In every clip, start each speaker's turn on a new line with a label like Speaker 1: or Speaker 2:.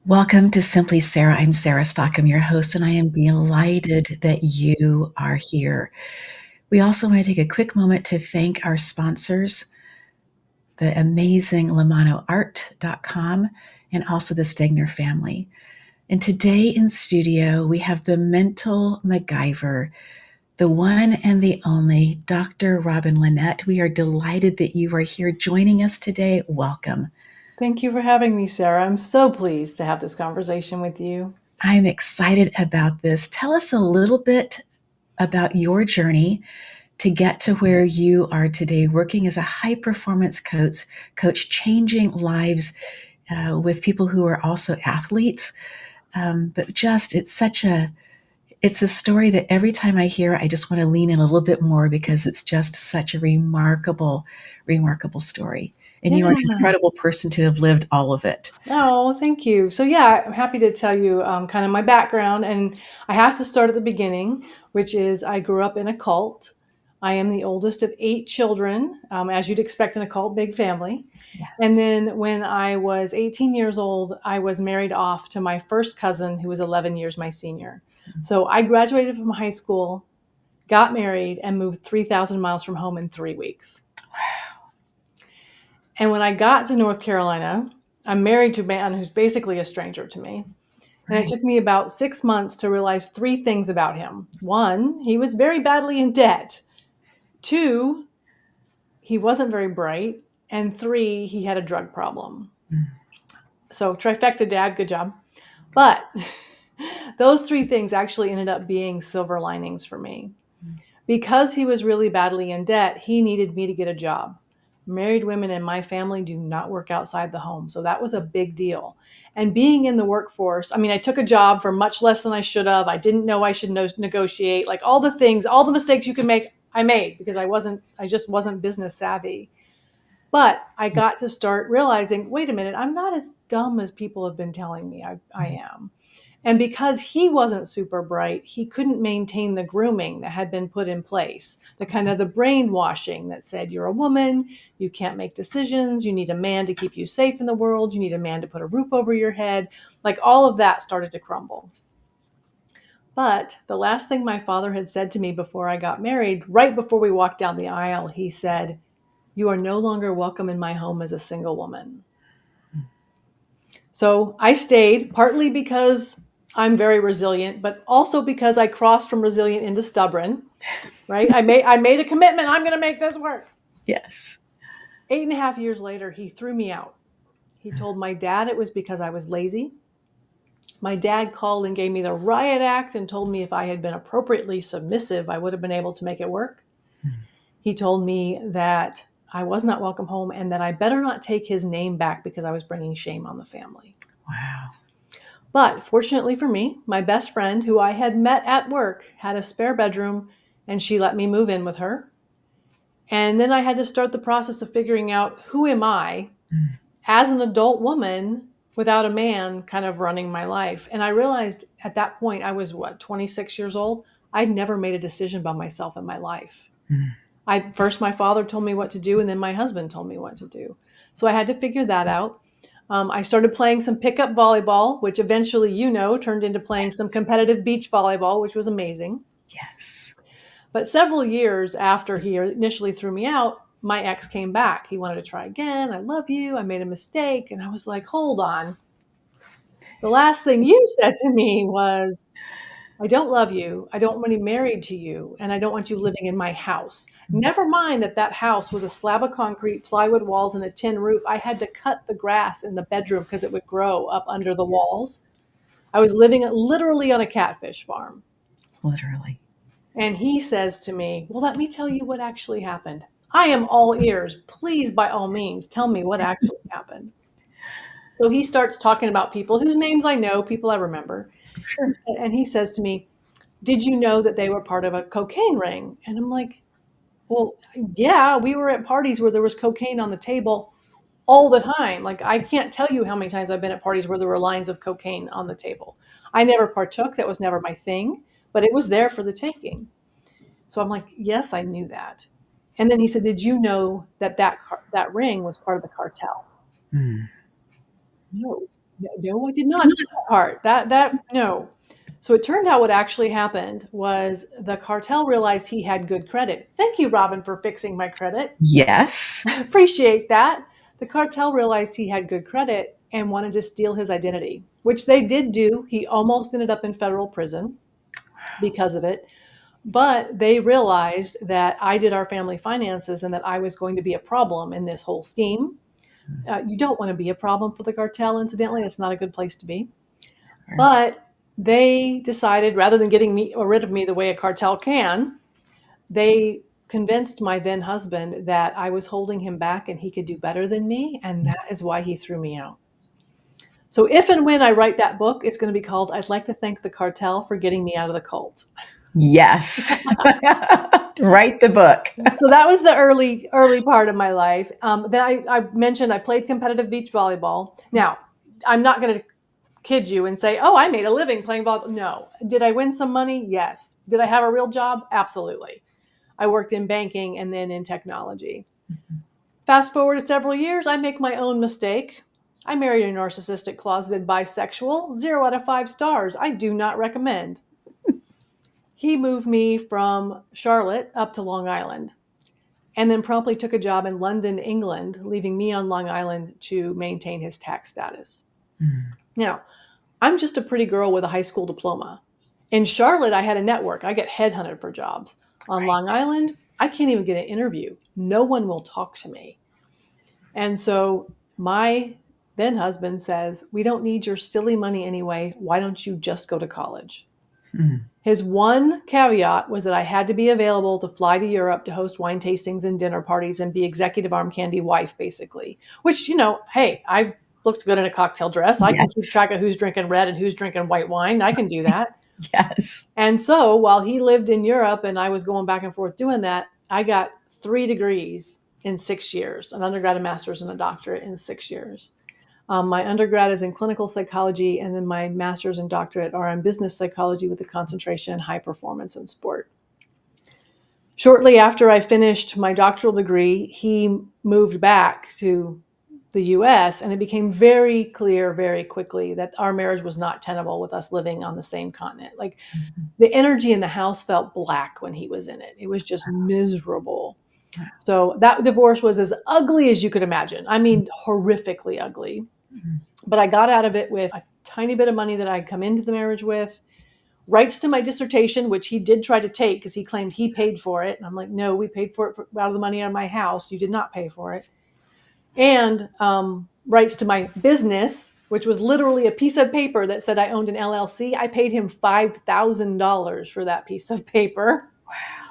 Speaker 1: Welcome to Simply Sarah. I'm Sarah Stock. I'm your host, and I am delighted that you are here. We also want to take a quick moment to thank our sponsors, the amazing LamanoArt.com and also the Stegner family. And today in studio, we have the Mental MacGyver, the one and the only Dr. Robyn Lynette. We are delighted that you are here joining us today. Welcome.
Speaker 2: Thank you for having me, Sarah. I'm so pleased to have this conversation with you.
Speaker 1: I'm excited about this. Tell us a little bit about your journey to get to where you are today, working as a high performance coach, changing lives with people who are also athletes. But just, it's a story that every time I hear, I just want to lean in a little bit more because it's just such a remarkable, remarkable story. And you are an
Speaker 2: Yeah.
Speaker 1: incredible person to have lived all of it.
Speaker 2: Oh, thank you. So, yeah, I'm happy to tell you kind of my background. And I have to start at the beginning, which is I grew up in a cult. I am the oldest of 8 children, as you'd expect in a cult, big family. And
Speaker 1: Yes.
Speaker 2: then when I was 18 years old, I was married off to my first cousin, who was 11 years my senior. So I graduated from high school, got married, and moved 3,000 miles from home in 3 weeks. And when I got to North Carolina, I'm married to a man who's basically a stranger to me. And it
Speaker 1: Right.
Speaker 2: took me about 6 months to realize 3 things about him. One, he was very badly in debt. 2, he wasn't very bright. And 3, he had a drug problem.
Speaker 1: Mm.
Speaker 2: So, trifecta dad, good job. But those 3 things actually ended up being silver linings for me. Because he was really badly in debt, he needed me to get a job. Married women in my family do not work outside the home. So that was a big deal. And being in the workforce, I mean, I took a job for much less than I should have. I didn't know I should negotiate, like all the things, all the mistakes you can make, I made because I just wasn't business savvy. But I got to start realizing, wait a minute, I'm not as dumb as people have been telling me I am. And because he wasn't super bright, he couldn't maintain the grooming that had been put in place, the kind of the brainwashing that said, you're a woman, you can't make decisions, you need a man to keep you safe in the world, you need a man to put a roof over your head. Like all of that started to crumble. But the last thing my father had said to me before I got married, right before we walked down the aisle, he said, you are no longer welcome in my home as a single woman. So I stayed partly because I'm very resilient, but also because I crossed from resilient into stubborn, right? I made a commitment. I'm going to make this work.
Speaker 1: Yes.
Speaker 2: 8.5 years later, he threw me out. He told my dad it was because I was lazy. My dad called and gave me the riot act and told me if I had been appropriately submissive, I would have been able to make it work. He told me that I was not welcome home and that I better not take his name back because I was bringing shame on the family.
Speaker 1: Wow.
Speaker 2: But fortunately for me, my best friend, who I had met at work, had a spare bedroom and she let me move in with her. And then I had to start the process of figuring out who am I
Speaker 1: Mm.
Speaker 2: as an adult woman without a man kind of running my life. And I realized at that point, I was 26 years old. I'd never made a decision by myself in my life.
Speaker 1: Mm.
Speaker 2: First, my father told me what to do, and then my husband told me what to do. So I had to figure that out. I started playing some pickup volleyball, which eventually, turned into playing some
Speaker 1: Yes.
Speaker 2: competitive beach volleyball, which was amazing.
Speaker 1: Yes.
Speaker 2: But several years after he initially threw me out, my ex came back. He wanted to try again. I love you. I made a mistake. And I was like, hold on. The last thing you said to me was, I don't love you. I don't want to be married to you. And I don't want you living in my house. Never mind that that house was a slab of concrete, plywood walls, and a tin roof. I had to cut the grass in the bedroom because it would grow up under the walls. I was living literally on a catfish farm.
Speaker 1: Literally.
Speaker 2: And he says to me, well, let me tell you what actually happened. I am all ears. Please, by all means, tell me what actually happened. So he starts talking about people whose names I know, people I remember.
Speaker 1: Sure.
Speaker 2: And he says to me, did you know that they were part of a cocaine ring? And I'm like, well, yeah, we were at parties where there was cocaine on the table all the time. Like, I can't tell you how many times I've been at parties where there were lines of cocaine on the table. I never partook. That was never my thing, but it was there for the taking. So I'm like, yes, I knew that. And then he said, did you know that that ring was part of the cartel?
Speaker 1: Mm.
Speaker 2: No. No, I did not know that part. No. So it turned out what actually happened was the cartel realized he had good credit. Thank you, Robyn, for fixing my credit.
Speaker 1: Yes.
Speaker 2: Appreciate that. The cartel realized he had good credit and wanted to steal his identity, which they did do. He almost ended up in federal prison because of it. But they realized that I did our family finances and that I was going to be a problem in this whole scheme. You don't want to be a problem for the cartel, incidentally. It's not a good place to be. But they decided, rather than getting me or rid of me the way a cartel can, they convinced my then husband that I was holding him back and he could do better than me. And that is why he threw me out. So if and when I write that book, it's going to be called I'd Like to Thank the Cartel for Getting Me Out of the Cult.
Speaker 1: Yes. Write the book.
Speaker 2: So that was the early part of my life. Then I mentioned I played competitive beach volleyball. Now, I'm not going to kid you and say, oh, I made a living playing volleyball. No. Did I win some money? Yes. Did I have a real job? Absolutely. I worked in banking and then in technology. Fast forward several years, I make my own mistake. I married a narcissistic, closeted bisexual. 0 out of 5 stars. I do not recommend. He moved me from Charlotte up to Long Island and then promptly took a job in London, England, leaving me on Long Island to maintain his tax status. Now, I'm just a pretty girl with a high school diploma. In Charlotte, I had a network. I get headhunted for jobs. On Long Island, I can't even get an interview. No one will talk to me. And so my then husband says, we don't need your silly money anyway. Why don't you just go to college? His one caveat was that I had to be available to fly to Europe to host wine tastings and dinner parties and be executive arm candy wife, basically. Which, hey, I looked good in a cocktail dress. I can keep track of who's drinking red and who's drinking white wine. I can do that.
Speaker 1: Yes.
Speaker 2: And so while he lived in Europe and I was going back and forth doing that, I got 3 degrees in 6 years, an undergrad, a master's, and a doctorate in 6 years. My undergrad is in clinical psychology, and then my master's and doctorate are in business psychology with a concentration in high performance and sport. Shortly after I finished my doctoral degree, he moved back to the US, and it became very clear very quickly that our marriage was not tenable with us living on the same continent. Like the energy in the house felt black when he was in it. It was just miserable. So that divorce was as ugly as you could imagine. I mean, horrifically ugly. But I got out of it with a tiny bit of money that I'd come into the marriage with, rights to my dissertation, which he did try to take because he claimed he paid for it. And I'm like, no, we paid for it out of the money on my house. You did not pay for it. And rights to my business, which was literally a piece of paper that said I owned an LLC. I paid him $5,000 for that piece of paper.
Speaker 1: Wow.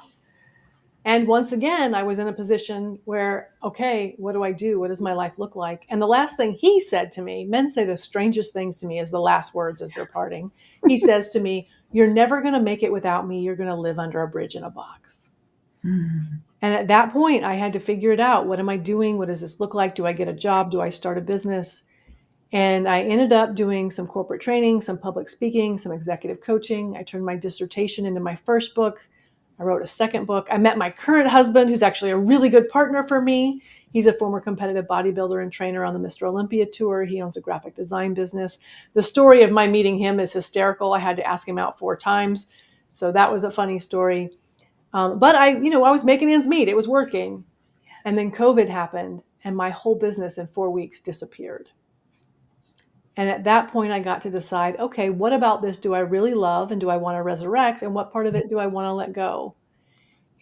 Speaker 2: And once again, I was in a position where, okay, what do I do? What does my life look like? And the last thing he said to me, men say the strangest things to me as the last words as they're parting. He says to me, you're never going to make it without me. You're going to live under a bridge in a box. And at that point, I had to figure it out. What am I doing? What does this look like? Do I get a job? Do I start a business? And I ended up doing some corporate training, some public speaking, some executive coaching. I turned my dissertation into my first book. I wrote a second book. I met my current husband, who's actually a really good partner for me. He's a former competitive bodybuilder and trainer on the Mr. Olympia tour. He owns a graphic design business. The story of my meeting him is hysterical. I had to ask him out 4 times. So that was a funny story. But I was making ends meet. It was working. Yes. And then COVID happened and my whole business in 4 weeks disappeared. And at that point, I got to decide, okay, what about this do I really love and do I want to resurrect? And what part of it do I want to let go?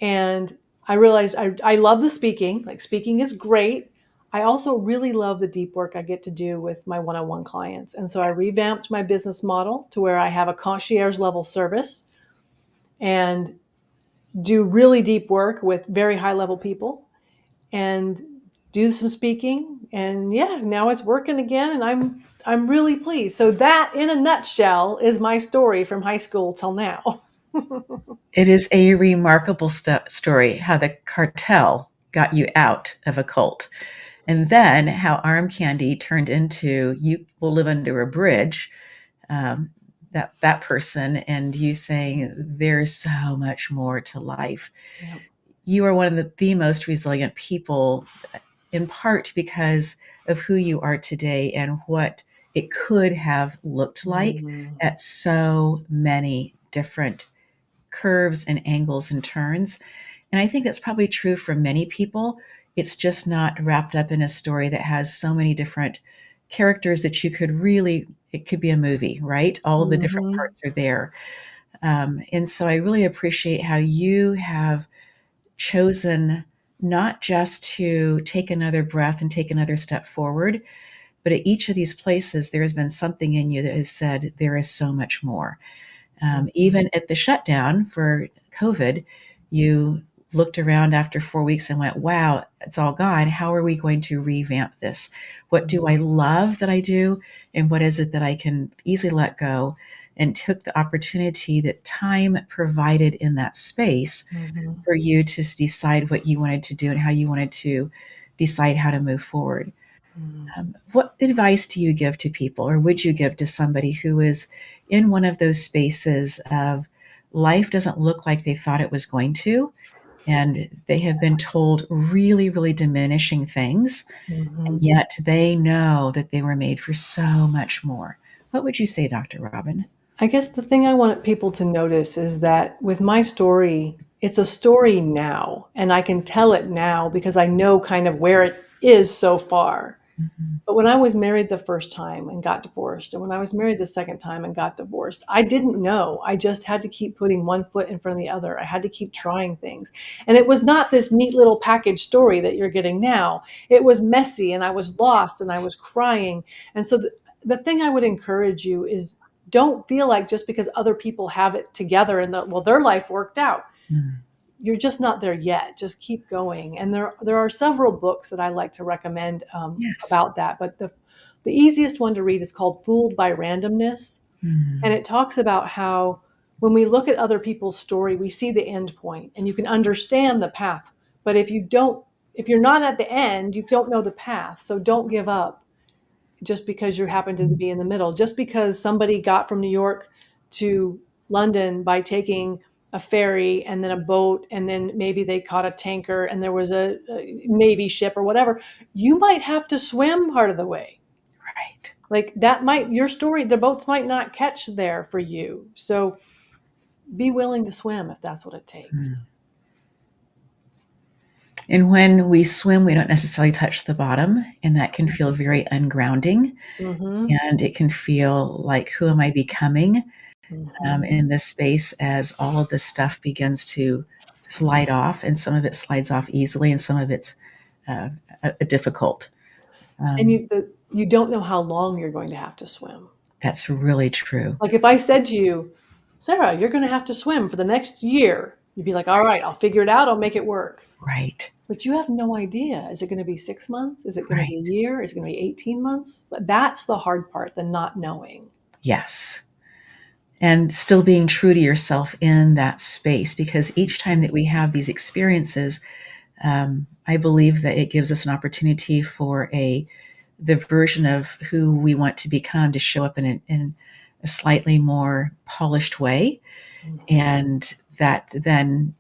Speaker 2: And I realized I love the speaking. Like speaking is great. I also really love the deep work I get to do with my one-on-one clients. And so I revamped my business model to where I have a concierge level service and do really deep work with very high level people and do some speaking. And yeah, now it's working again. And I'm really pleased. So that in a nutshell is my story from high school till now.
Speaker 1: It is a remarkable story how the cartel got you out of a cult. And then how arm candy turned into you will live under a bridge, that person, and you saying there's so much more to life. Yep. You are one of the most resilient people, in part because of who you are today and what it could have looked like
Speaker 2: Mm-hmm.
Speaker 1: at so many different curves and angles and turns. And I think that's probably true for many people. It's just not wrapped up in a story that has so many different characters that you could really, it could be a movie, right? All of the different
Speaker 2: Mm-hmm.
Speaker 1: parts are there. And so I really appreciate how you have chosen not just to take another breath and take another step forward, but at each of these places, there has been something in you that has said, there is so much more. Even at the shutdown for COVID, you looked around after 4 weeks and went, wow, it's all gone. How are we going to revamp this? What do I love that I do? And what is it that I can easily let go? And took the opportunity that time provided in that space
Speaker 2: Mm-hmm.
Speaker 1: for you to decide what you wanted to do and how you wanted to decide how to move forward. What advice do you give to people, or would you give to somebody who is in one of those spaces of life doesn't look like they thought it was going to, and they have been told really, really diminishing things, and
Speaker 2: Mm-hmm.
Speaker 1: yet they know that they were made for so much more? What would you say, Dr. Robyn?
Speaker 2: I guess the thing I want people to notice is that with my story, it's a story now, and I can tell it now because I know kind of where it is so far.
Speaker 1: Mhm.
Speaker 2: But when I was married the first time and got divorced, and when I was married the second time and got divorced, I didn't know. I just had to keep putting one foot in front of the other. I had to keep trying things. And it was not this neat little package story that you're getting now. It was messy, and I was lost, and I was crying. And so the thing I would encourage you is don't feel like just because other people have it together and well, their life worked out,
Speaker 1: Mm.
Speaker 2: you're just not there yet. Just keep going. And there are several books that I like to recommend
Speaker 1: Yes.
Speaker 2: about that. But the easiest one to read is called Fooled by Randomness. And
Speaker 1: Mm.
Speaker 2: it talks about how when we look at other people's story, we see the end point and you can understand the path. But if you're not at the end, you don't know the path. So don't give up just because you happen to be in the middle. Just because somebody got from New York to London by taking a ferry and then a boat, and then maybe they caught a tanker and there was a Navy ship or whatever, you might have to swim part of the way.
Speaker 1: Right.
Speaker 2: Like that might, your story, the boats might not catch there for you. So be willing to swim if that's what it takes.
Speaker 1: Mm. And when we swim, we don't necessarily touch the bottom, and that can feel very ungrounding.
Speaker 2: Mm-hmm.
Speaker 1: And it can feel like, who am I becoming
Speaker 2: Mm-hmm.
Speaker 1: in this space as all of this stuff begins to slide off? And some of it slides off easily, and some of it's uh, difficult.
Speaker 2: And
Speaker 1: Um,
Speaker 2: you don't know how long you're going to have to swim.
Speaker 1: that's really true.
Speaker 2: Like if I said to you, Sarah, you're going to have to swim for the next year, you'd be like, all right, I'll figure it out. I'll make it work.
Speaker 1: Right.
Speaker 2: But you have no idea. Is it going to be 6 months? Is it going to be a
Speaker 1: Right.
Speaker 2: year? Is it going to be 18 months? That's the hard part, the not knowing.
Speaker 1: Yes. And still being true to yourself in that space, because each time that we have these experiences, I believe that it gives us an opportunity for the version of who we want to become to show up in a slightly more polished way.
Speaker 2: Mm-hmm.
Speaker 1: And that then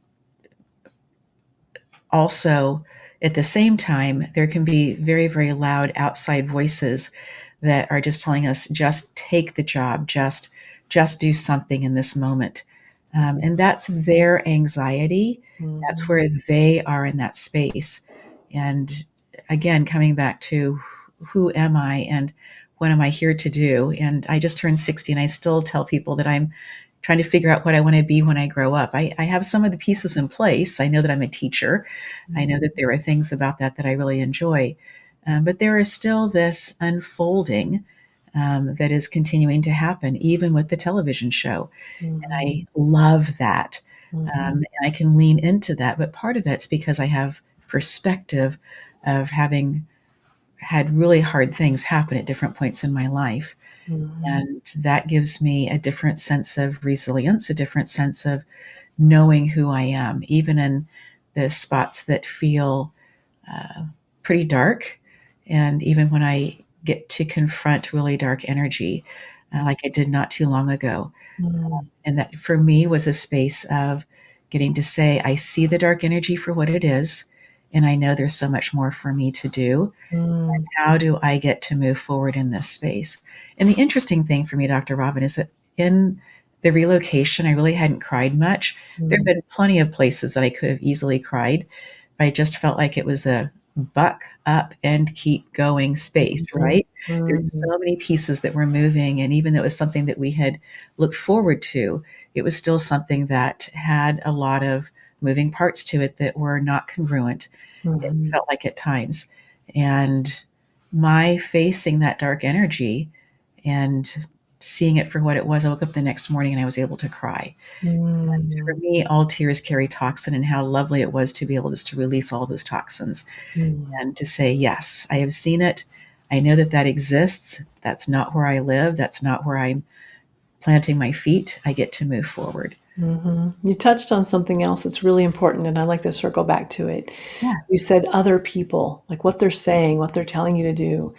Speaker 1: also, at the same time, there can be very, very loud outside voices that are just telling us, just take the job, just do something in this moment. And that's their anxiety. That's
Speaker 2: Mm-hmm.
Speaker 1: where they are in that space. And again, coming back to who am I and what am I here to do? And I just turned 60, and I still tell people that I'm trying to figure out what I want to be when I grow up. I have some of the pieces in place. I know that I'm a teacher. I know that there are things about that I really enjoy. But there is still this unfolding that is continuing to happen, even with the television show. And
Speaker 2: Mm-hmm.
Speaker 1: I love that.
Speaker 2: Mm-hmm.
Speaker 1: And I can lean into that. But part of that's because I have perspective of having had really hard things happen at different points in my life.
Speaker 2: Mm-hmm.
Speaker 1: And that gives me a different sense of resilience, a different sense of knowing who I am, even in the spots that feel uh, pretty dark. And even when I get to confront really dark energy, like I did not too long ago.
Speaker 2: Mm-hmm.
Speaker 1: And that for me was a space of getting to say, I see the dark energy for what it is, and I know there's so much more for me to do.
Speaker 2: Mm,
Speaker 1: How do I get to move forward in this space? And the interesting thing for me, Dr. Robyn, is that in the relocation, I really hadn't cried much. There have
Speaker 2: mm,
Speaker 1: been plenty of places that I could have easily cried, but I just felt like it was a buck up and keep going space,
Speaker 2: mm,
Speaker 1: right? There's
Speaker 2: mm,
Speaker 1: so many pieces that were moving. And even though it was something that we had looked forward to, it was still something that had a lot of moving parts to it that were not congruent, it
Speaker 2: mm,
Speaker 1: felt like at times. And my facing that dark energy and seeing it for what it was, I woke up the next morning and I was able to cry. For
Speaker 2: mm,
Speaker 1: me, all tears carry toxin, and how lovely it was to be able just to release all those toxins
Speaker 2: mm,
Speaker 1: and to say, yes, I have seen it. I know that that exists. That's not where I live. That's not where I'm planting my feet. I get to move forward.
Speaker 2: You touched on something else that's really important, and I'd like to circle back to it. You
Speaker 1: Yes.
Speaker 2: said other people, like what they're saying, what they're telling you to do.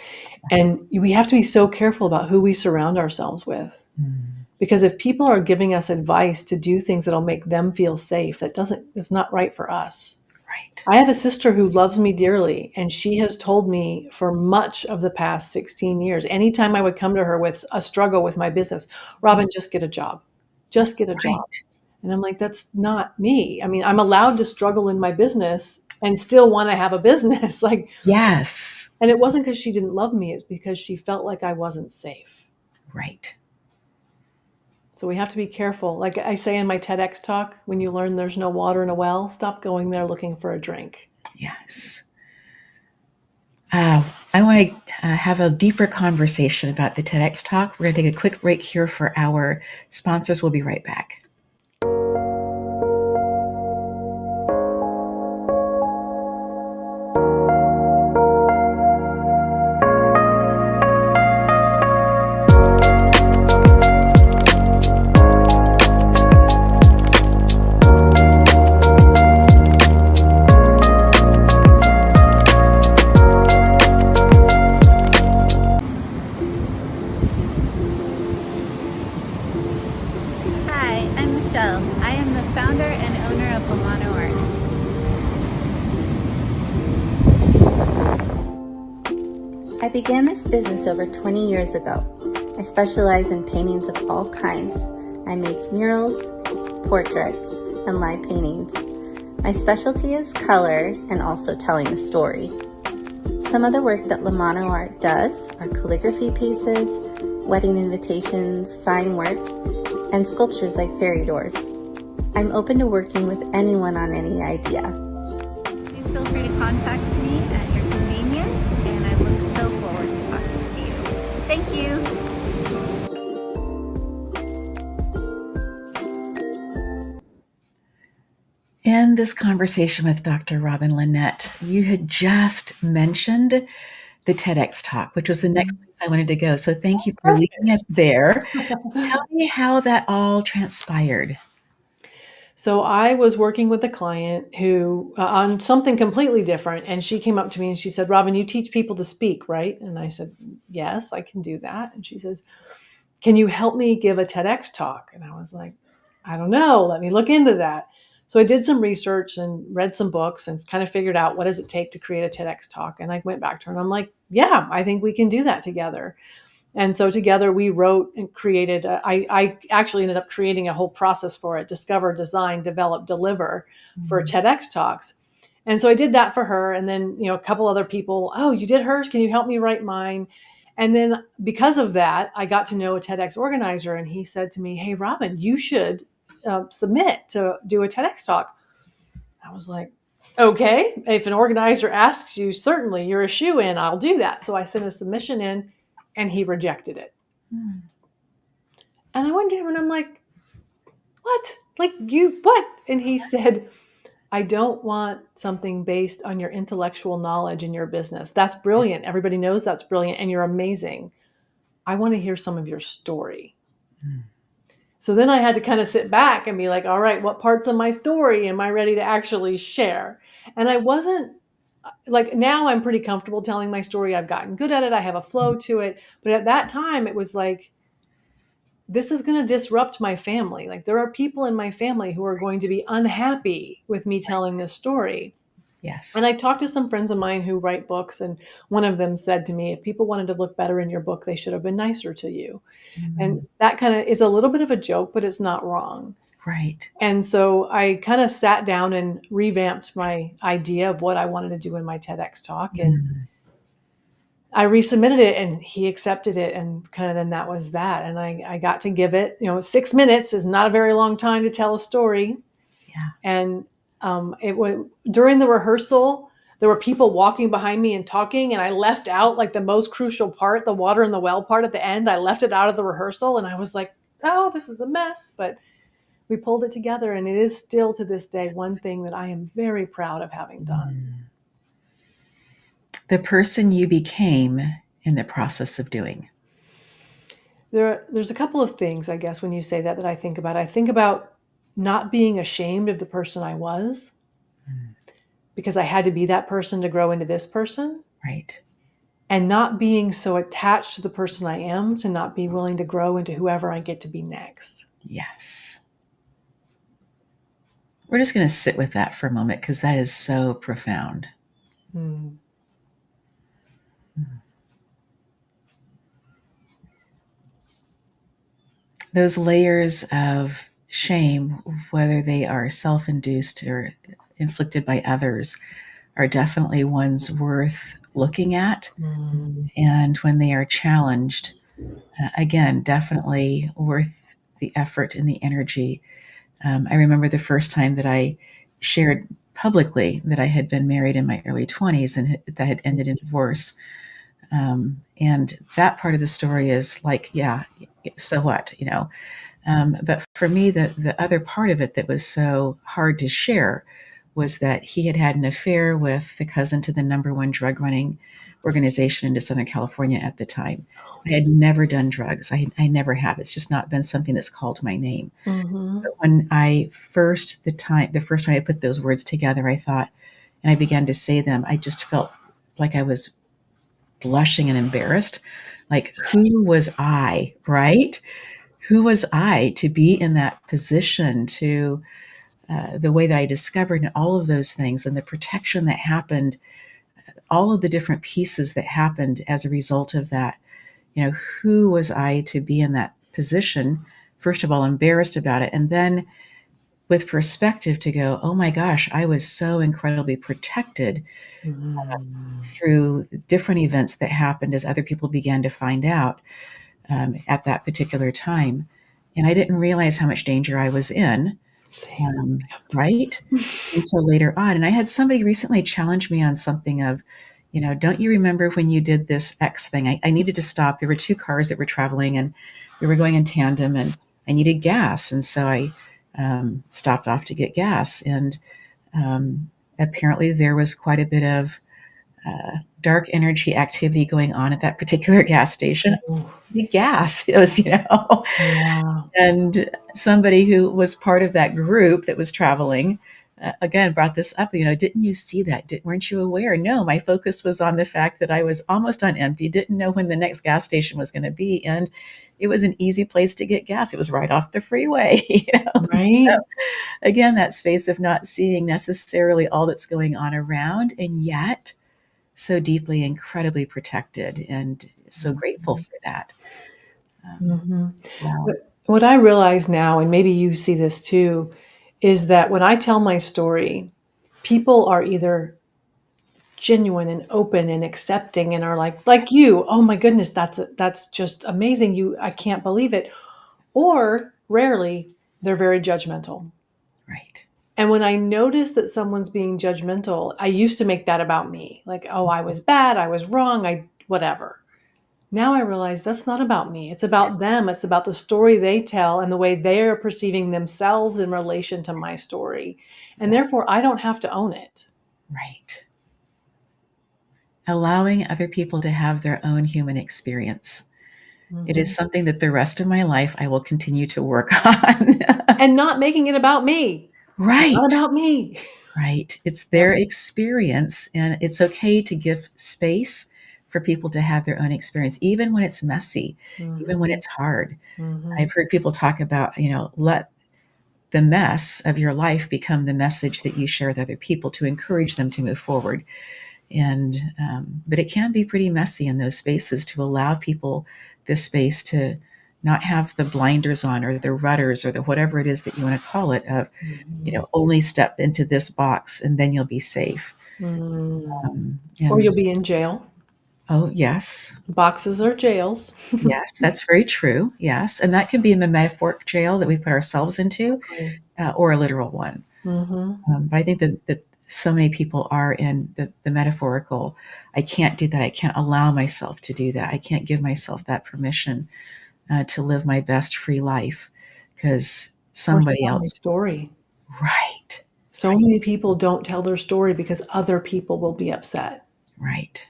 Speaker 2: And we have to be so careful about who we surround ourselves with.
Speaker 1: Mm,
Speaker 2: Because if people are giving us advice to do things that'll make them feel safe, it's not right for us.
Speaker 1: right.
Speaker 2: I have a sister who loves me dearly, and she has told me for much of the past 16 years, anytime I would come to her with a struggle with my business, Robyn, just get a job. Just get a job.
Speaker 1: Right.
Speaker 2: And I'm like, that's not me. I mean, I'm allowed to struggle in my business and still want to have a business. Like,
Speaker 1: Yes.
Speaker 2: and it wasn't because she didn't love me, it's because she felt like I wasn't safe.
Speaker 1: Right.
Speaker 2: So we have to be careful. Like I say in my TEDx talk, when you learn there's no water in a well, stop going there looking for a drink.
Speaker 1: Yes. Uh, I want to have a deeper conversation about the TEDx talk. We're going to take a quick break here for our sponsors. We'll be right back.
Speaker 3: Hi, I'm Michelle. I am the founder and owner of Lamano Art. I began this business over 20 years ago. I specialize in paintings of all kinds. I make murals, portraits, and live paintings. My specialty is color and also telling a story. Some of the work that Lamano Art does are calligraphy pieces, wedding invitations, sign work, and sculptures like fairy doors. I'm open to working with anyone on any idea. Please feel free to contact me at your convenience, and I look so forward to talking to you. Thank you.
Speaker 1: In this conversation with Dr. Robyn Lynette, you had just mentioned the TEDx talk, which was the next place I wanted to go. So thank you for leading us there. Tell me how that all transpired.
Speaker 2: So I was working with a client who on something completely different, and she came up to me and she said, "Robyn, you teach people to speak, right?" And I said, "Yes, I can do that." And she says, "Can you help me give a TEDx talk?" And I was like, "I don't know. Let me look into that." So I did some research and read some books and kind of figured out what does it take to create a TEDx talk. And I went back to her and I'm like, "Yeah, I think we can do that together." And so together we wrote and created, I actually ended up creating a whole process for it: discover, design, develop, deliver, for TEDx talks. And so I did that for her. And then, a couple other people, "Oh, you did hers. Can you help me write mine?" And then because of that, I got to know a TEDx organizer, and he said to me, "Hey, Robyn, you should submit to do a TEDx talk." I was like, "Okay, if an organizer asks you, certainly you're a shoe in, I'll do that." So I sent a submission in and he rejected it.
Speaker 1: Hmm.
Speaker 2: And I went to him and I'm like, "What? Like, you, what?" And he said, "I don't want something based on your intellectual knowledge in your business. That's brilliant. Everybody knows that's brilliant and you're amazing. I want to hear some of your story."
Speaker 1: Hmm.
Speaker 2: So then I had to kind of sit back and be like, "All right, what parts of my story am I ready to actually share?" And I wasn't like, now I'm pretty comfortable telling my story. I've gotten good at it. I have a flow to it. But at that time, it was like, this is going to disrupt my family. Like, there are people in my family who are going to be unhappy with me telling this story.
Speaker 1: Yes.
Speaker 2: And I talked to some friends of mine who write books, and one of them said to me, if people wanted to look better in your book, they should have been nicer to you. And
Speaker 1: Mm,
Speaker 2: that kind of is a little bit of a joke, but it's not wrong.
Speaker 1: right.
Speaker 2: And so I kind of sat down and revamped my idea of what I wanted to do in my TEDx talk. And
Speaker 1: Mm,
Speaker 2: I resubmitted it and he accepted it. And kind of then that was that. And I got to give it, 6 minutes is not a very long time to tell a story.
Speaker 1: yeah.
Speaker 2: And it was during the rehearsal, there were people walking behind me and talking, and I left out like the most crucial part, the water in the well part at the end. I left it out of the rehearsal, and I was like, oh, this is a mess. But we pulled it together, and it is still to this day one thing that I am very proud of having done.
Speaker 1: Mm. The person you became in the process of doing.
Speaker 2: There's a couple of things, I guess, when you say that I think about. I think about not being ashamed of the person I was,
Speaker 1: Mm,
Speaker 2: because I had to be that person to grow into this person,
Speaker 1: right.
Speaker 2: and not being so attached to the person I am to not be willing to grow into whoever I get to be next.
Speaker 1: Yes. We're just going to sit with that for a moment because that is so profound.
Speaker 2: Mm.
Speaker 1: Those layers of shame, whether they are self-induced or inflicted by others, are definitely ones worth looking at.
Speaker 2: Mm.
Speaker 1: And when they are challenged, again, definitely worth the effort and the energy. I remember the first time that I shared publicly that I had been married in my early 20s and that had ended in divorce. And that part of the story is like, yeah, so what, but for me, the other part of it that was so hard to share was that he had had an affair with the cousin to the number one drug running organization into Southern California at the time. I had never done drugs. I never have. It's just not been something that's called my name.
Speaker 2: Mm-hmm.
Speaker 1: But when the first time I put those words together, I thought, and I began to say them, I just felt like I was blushing and embarrassed. Like, who was I, right? Who was I to be in that position to the way that I discovered and all of those things and the protection that happened, all of the different pieces that happened as a result of that. Who was I to be in that position? First of all, embarrassed about it. And then with perspective to go, oh my gosh, I was so incredibly protected
Speaker 2: Mm-hmm.
Speaker 1: through different events that happened as other people began to find out at that particular time. And I didn't realize how much danger I was in,
Speaker 2: Same.
Speaker 1: right? Until later on. And I had somebody recently challenge me on something of, don't you remember when you did this X thing? I needed to stop. There were two cars that were traveling and we were going in tandem and I needed gas. And so I stopped off to get gas. And apparently there was quite a bit of dark energy activity going on at that particular gas station. Gas. It was,
Speaker 2: Yeah.
Speaker 1: and somebody who was part of that group that was traveling, again, brought this up, didn't you see that? Weren't you aware? No, my focus was on the fact that I was almost on empty, didn't know when the next gas station was going to be. And it was an easy place to get gas. It was right off the freeway.
Speaker 2: Right.
Speaker 1: So, again, that space of not seeing necessarily all that's going on around, and yet so deeply, incredibly protected, and so grateful for that.
Speaker 2: Mm-hmm.
Speaker 1: Wow.
Speaker 2: What I realize now, and maybe you see this too, is that when I tell my story, people are either genuine and open and accepting and are like you, oh my goodness, that's just amazing. I can't believe it. Or rarely, they're very judgmental.
Speaker 1: Right.
Speaker 2: And when I notice that someone's being judgmental, I used to make that about me. Like, oh, I was bad, I was wrong, whatever. Now I realize that's not about me. It's about them. It's about the story they tell and the way they're perceiving themselves in relation to my story. And therefore, I don't have to own it.
Speaker 1: Right. Allowing other people to have their own human experience.
Speaker 2: Mm-hmm.
Speaker 1: It is something that the rest of my life I will continue to work on.
Speaker 2: And not making it about me.
Speaker 1: Right.
Speaker 2: Not about me.
Speaker 1: Right. It's their experience, and it's okay to give space for people to have their own experience, even when it's messy, even when it's hard.
Speaker 2: Mm-hmm.
Speaker 1: I've heard people talk about, let the mess of your life become the message that you share with other people to encourage them to move forward. And but it can be pretty messy in those spaces, to allow people this space to not have the blinders on, or the rudders, or the whatever it is that you want to call it, of, only step into this box and then you'll be safe.
Speaker 2: Or you'll
Speaker 1: And
Speaker 2: be in jail.
Speaker 1: oh, yes.
Speaker 2: Boxes are jails.
Speaker 1: Yes, that's very true. Yes. And that can be in the metaphoric jail that we put ourselves into, or a literal one. But I think that so many people are in the metaphorical. I can't do that. I can't allow myself to do that. I can't give myself that permission to live my best free life, because somebody else.
Speaker 2: Story.
Speaker 1: Right.
Speaker 2: So many people don't tell their story because other people will be upset.
Speaker 1: Right.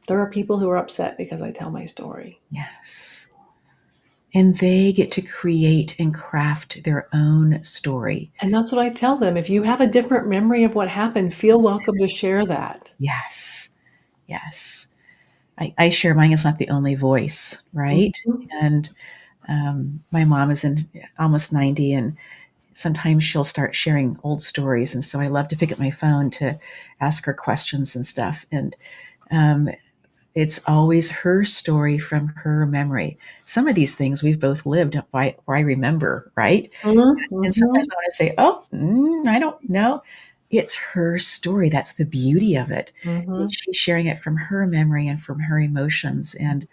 Speaker 2: There are people who are upset because I tell my story.
Speaker 1: Yes. And they get to create and craft their own story.
Speaker 2: And that's what I tell them. If you have a different memory of what happened, feel welcome to share that.
Speaker 1: Yes. Yes. I share mine. Is not the only voice, right? And my mom is almost 90, and sometimes she'll start sharing old stories. And so I love to pick up my phone to ask her questions and stuff. And it's always her story from her memory. Some of these things we've both lived where I remember, right? And sometimes I want to say, I don't know. It's her story. That's the beauty of it. She's sharing it from her memory and from her emotions. And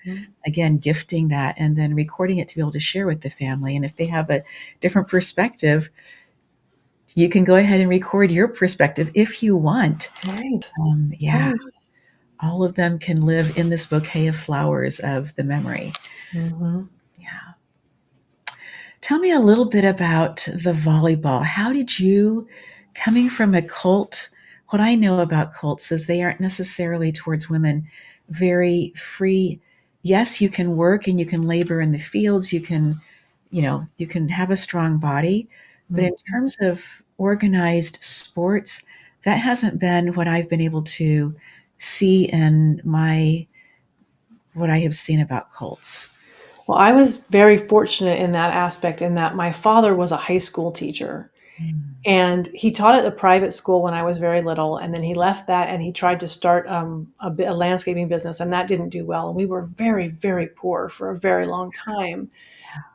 Speaker 1: again, gifting that and then recording it to be able to share with the family. And if they have a different perspective, you can go ahead and record your perspective if you want.
Speaker 2: Right.
Speaker 1: Right. All of them can live in this bouquet of flowers of the memory. Yeah. Tell me a little bit about the volleyball. How did you, coming from a cult, what I know about cults is they aren't necessarily towards women very free. Yes, you can work and you can labor in the fields. You can have a strong body. But in terms of organized sports, that hasn't been what I've been able to see in what I have seen about cults.
Speaker 2: Well, I was very fortunate in that aspect, in that my father was a high school teacher. And he taught at a private school when I was very little. And then he left that and he tried to start a landscaping business, and that didn't do well. And we were very, very poor for a very long time.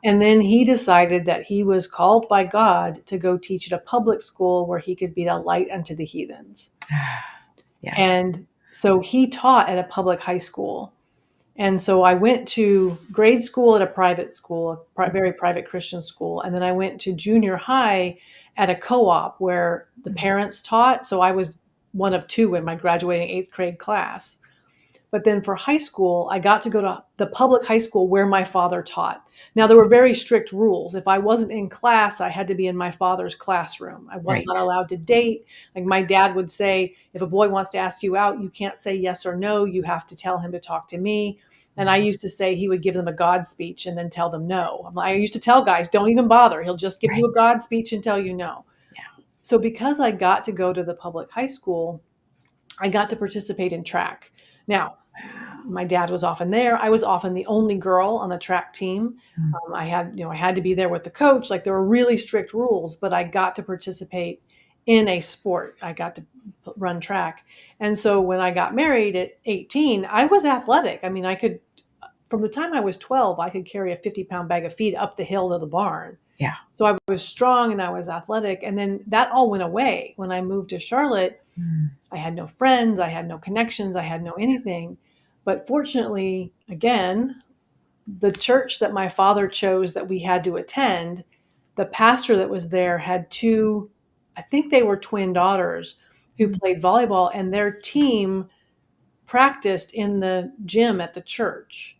Speaker 2: And then he decided that he was called by God to go teach at a public school where he could be a light unto the heathens.
Speaker 1: Yes.
Speaker 2: And so he taught at a public high school. And so I went to grade school at a private school, a very private Christian school. And then I went to junior high at a co-op where the parents taught. So I was one of two in my graduating 8th grade class. But then for high school, I got to go to the public high school where my father taught. Now, there were very strict rules. If I wasn't in class, I had to be in my father's classroom. I was not allowed to date. Like my dad would say, if a boy wants to ask you out, you can't say yes or no. You have to tell him to talk to me. And I used to say he would give them a God speech and then tell them no. I used to tell guys, don't even bother. He'll just give you a God speech and tell you no. So because I got to go to the public high school, I got to participate in track. Now, my dad was often there. I was often the only girl on the track team. I had to be there with the coach. Like there were really strict rules, but I got to participate in a sport. I got to run track. And so when I got married at 18, I was athletic. I mean, from the time I was 12, I could carry a 50-pound bag of feed up the hill to the barn.
Speaker 1: Yeah.
Speaker 2: So I was strong and I was athletic. And then that all went away when I moved to Charlotte. I had no friends. I had no connections. I had no anything. But fortunately, again, the church that my father chose that we had to attend, the pastor that was there had two, I think they were twin daughters who played volleyball, and their team practiced in the gym at the church.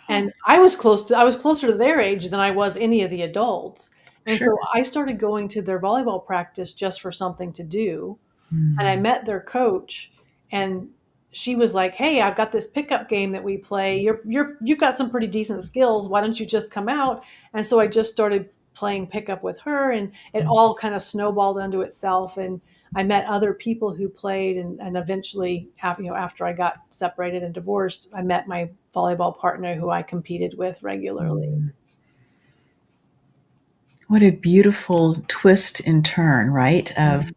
Speaker 2: And I was closer to their age than I was any of the adults. And so I started going to their volleyball practice just for something to do. And I met their coach, and she was like, "Hey, I've got this pickup game that we play. You've got some pretty decent skills. Why don't you just come out?" And so I just started playing pickup with her, and it all kind of snowballed unto itself. And I met other people who played, and eventually, after I got separated and divorced, I met my volleyball partner who I competed with regularly.
Speaker 1: What a beautiful twist and turn, right? Of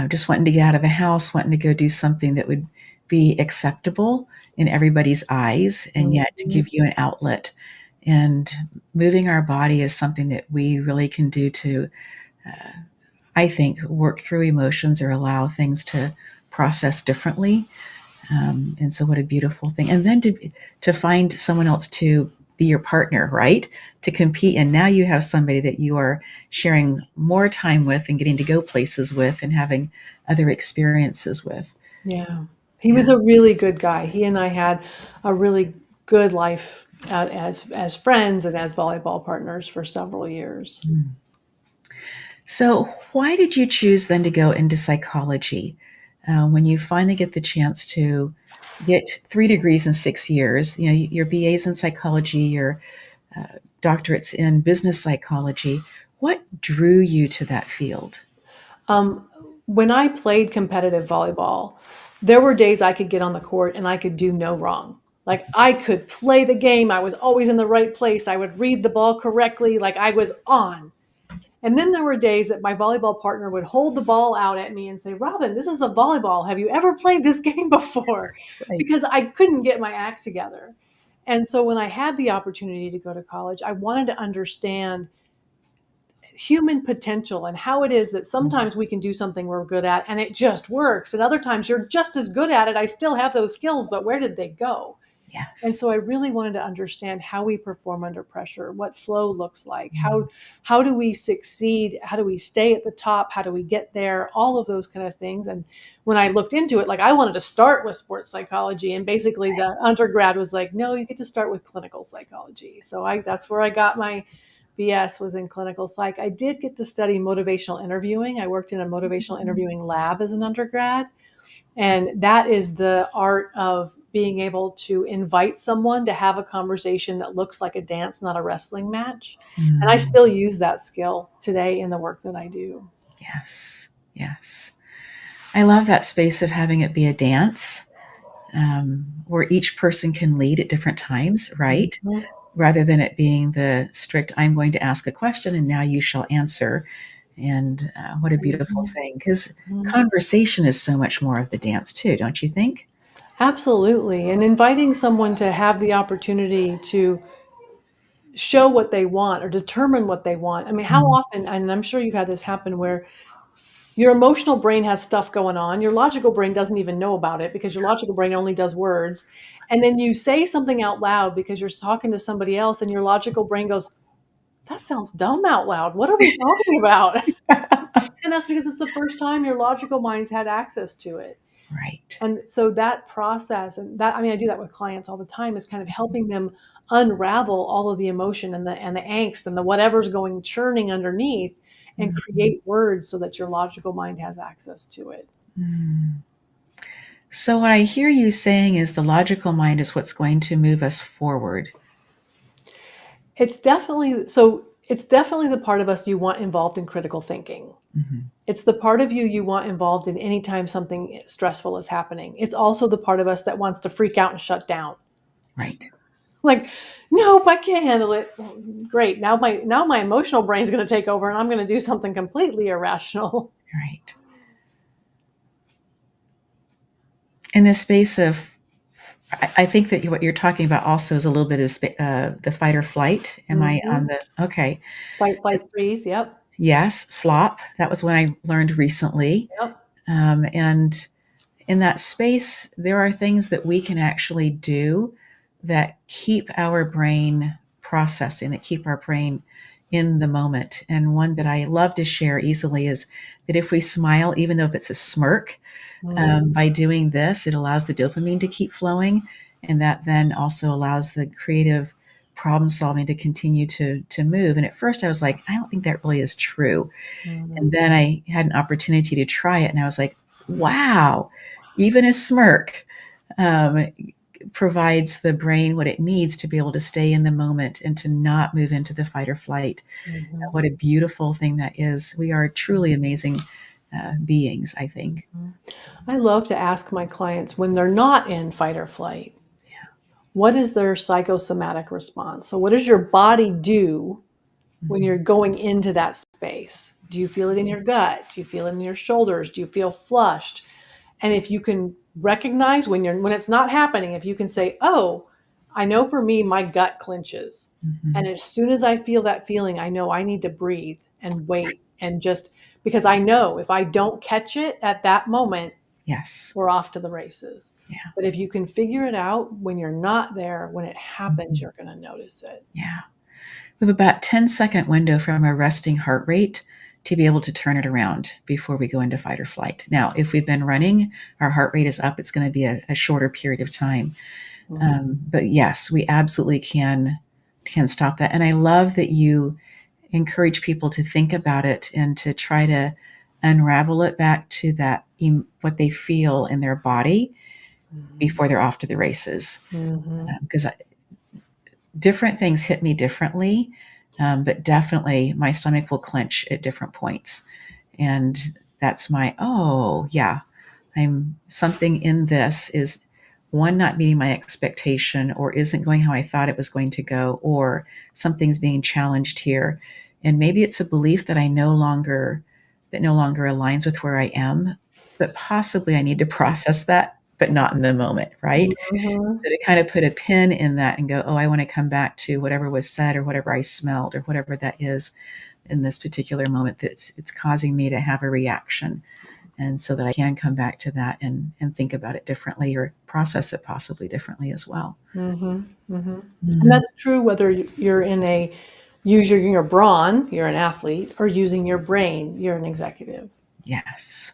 Speaker 1: just wanting to get out of the house, wanting to go do something that would be acceptable in everybody's eyes, and yet to give you an outlet. And moving our body is something that we really can do to, I think, work through emotions or allow things to process differently. And so, what a beautiful thing! And then to find someone else to be your partner, right? To compete, and now you have somebody that you are sharing more time with, and getting to go places with, and having other experiences with.
Speaker 2: Yeah. He was a really good guy. He and I had a really good life as friends and as volleyball partners for several years.
Speaker 1: So, why did you choose then to go into psychology when you finally get the chance to get 3 degrees in 6 years? You know, your BA's in psychology, your doctorates in business psychology. What drew you to that field?
Speaker 2: When I played competitive volleyball, there were days I could get on the court and I could do no wrong. Like I could play the game. I was always in the right place. I would read the ball correctly. Like I was on. And then there were days that my volleyball partner would hold the ball out at me and say, Robyn, this is a volleyball. Have you ever played this game before?
Speaker 1: Right.
Speaker 2: Because I couldn't get my act together. And so when I had the opportunity to go to college, I wanted to understand human potential and how it is that sometimes we can do something we're good at and it just works. And other times you're just as good at it. I still have those skills, but where did they go? And
Speaker 1: Yes.
Speaker 2: so I really wanted to understand how we perform under pressure, what flow looks like, how do we succeed, how do we stay at the top, how do we get there, all of those kind of things. And when I looked into it, like I wanted to start with sports psychology, and basically the undergrad was like, no, you get to start with clinical psychology. So that's where I got my BS, was in clinical psych. I did get to study motivational interviewing. I worked in a motivational interviewing lab as an undergrad. And that is the art of being able to invite someone to have a conversation that looks like a dance, not a wrestling match. And I still use that skill today in the work that I do.
Speaker 1: Yes. Yes. I love that space of having it be a dance where each person can lead at different times, right?
Speaker 2: Mhm.
Speaker 1: Rather than it being the strict, I'm going to ask a question and now you shall answer. And what a beautiful thing, because conversation is so much more of the dance too, don't you think?
Speaker 2: Absolutely. And inviting someone to have the opportunity to show what they want or determine what they want. I mean, how often, and I'm sure you've had this happen, where your emotional brain has stuff going on. Your logical brain doesn't even know about it because your logical brain only does words. And then you say something out loud because you're talking to somebody else, and your logical brain goes, that sounds dumb out loud. What are we talking about? And that's because it's the first time your logical mind's had access to it.
Speaker 1: Right.
Speaker 2: And so that process, and that, I mean, I do that with clients all the time, is kind of helping them unravel all of the emotion and the angst and the whatever's going churning underneath, and create words so that your logical mind has access to it.
Speaker 1: So, what I hear you saying is the logical mind is what's going to move us forward.
Speaker 2: It's definitely the part of us you want involved in critical thinking. It's the part of you want involved in any time something stressful is happening. It's also the part of us that wants to freak out and shut down.
Speaker 1: Right.
Speaker 2: Like, nope, I can't handle it. Great. Now my emotional brain's going to take over and I'm going to do something completely irrational.
Speaker 1: Right. In the space of, I think that what you're talking about also is a little bit of the fight or flight. Am I on the, okay.
Speaker 2: Fight, flight, freeze. Yep.
Speaker 1: Yes, flop. That was when I learned recently.
Speaker 2: Yep.
Speaker 1: And in that space, there are things that we can actually do that keep our brain processing, that keep our brain in the moment. And one that I love to share easily is that if we smile, even though if it's a smirk, by doing this, it allows the dopamine to keep flowing. And that then also allows the creative problem solving to continue to move. And at first I was like, I don't think that really is true. And then I had an opportunity to try it and I was like, wow, even a smirk provides the brain what it needs to be able to stay in the moment and to not move into the fight or flight. What a beautiful thing that is. We are truly amazing beings, I think.
Speaker 2: I love to ask my clients, when they're not in fight or flight, what is their psychosomatic response? So what does your body do when you're going into that space? Do you feel it in your gut? Do you feel it in your shoulders? Do you feel flushed? And if you can recognize when it's not happening, if you can say, oh, I know for me, my gut clenches.
Speaker 1: Mhm.
Speaker 2: And as soon as I feel that feeling, I know I need to breathe and wait and just, because I know if I don't catch it at that moment,
Speaker 1: Yes.
Speaker 2: we're off to the races.
Speaker 1: Yeah.
Speaker 2: But if you can figure it out when you're not there, when it happens, you're going to notice it.
Speaker 1: Yeah. We have about 10-second window from a resting heart rate to be able to turn it around before we go into fight or flight. Now, if we've been running, our heart rate is up, it's going to be a shorter period of time. But yes, we absolutely can stop that. And I love that you encourage people to think about it and to try to unravel it back to that what they feel in their body before they're off to the races. Because different things hit me differently, but definitely my stomach will clench at different points. And that's oh yeah, something in this is one, not meeting my expectation, or isn't going how I thought it was going to go, or something's being challenged here. And maybe it's a belief that no longer aligns with where I am, but possibly I need to process that, but not in the moment, right? So to kind of put a pin in that and go, oh, I want to come back to whatever was said or whatever I smelled or whatever that is in this particular moment that's it's causing me to have a reaction. And so that I can come back to that and think about it differently or process it possibly differently as well.
Speaker 2: And that's true whether you're using your brawn, you're an athlete, or using your brain, you're an executive.
Speaker 1: Yes.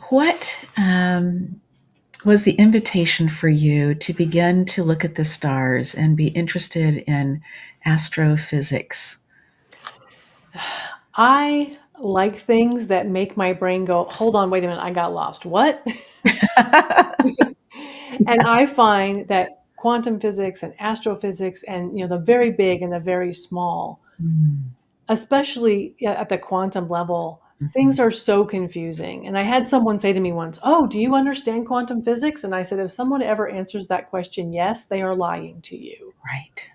Speaker 1: What was the invitation for you to begin to look at the stars and be interested in astrophysics?
Speaker 2: I like things that make my brain go, hold on, wait a minute, I got lost. What? And I find that quantum physics and astrophysics and the very big and the very small, especially at the quantum level, things are so confusing. And I had someone say to me once, oh, do you understand quantum physics? And I said, if someone ever answers that question, yes, they are lying to you.
Speaker 1: Right.